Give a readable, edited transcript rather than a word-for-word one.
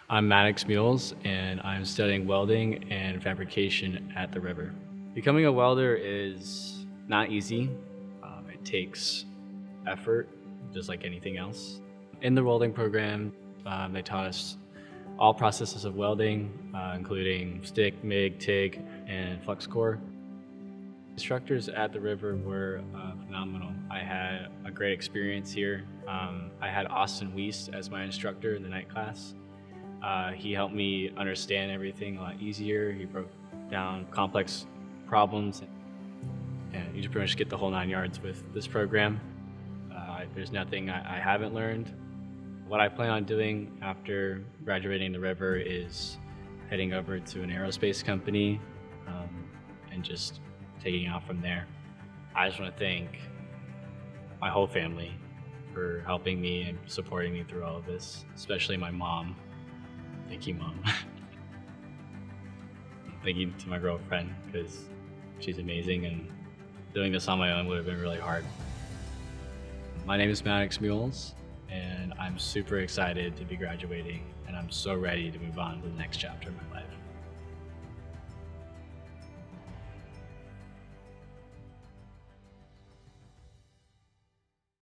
I'm Maddox Mules, and I'm studying welding and fabrication at the river. Becoming a welder is not easy. It takes effort, just like anything else. In the welding program, they taught us all processes of welding, including stick, MIG, TIG, and flux core. Instructors at the river were phenomenal. I had a great experience here. I had Austin Weiss as my instructor in the night class. He helped me understand everything a lot easier. He broke down complex problems, and you just pretty much get the whole 9 yards with this program. There's nothing I haven't learned. What I plan on doing after graduating the river is heading over to an aerospace company and just taking off from there. I just want to thank my whole family for helping me and supporting me through all of this, especially my mom. Thank you, Mom. Thank you to my girlfriend, because she's amazing, and doing this on my own would have been really hard. My name is Maddox Mules, and I'm super excited to be graduating, and I'm so ready to move on to the next chapter of my life.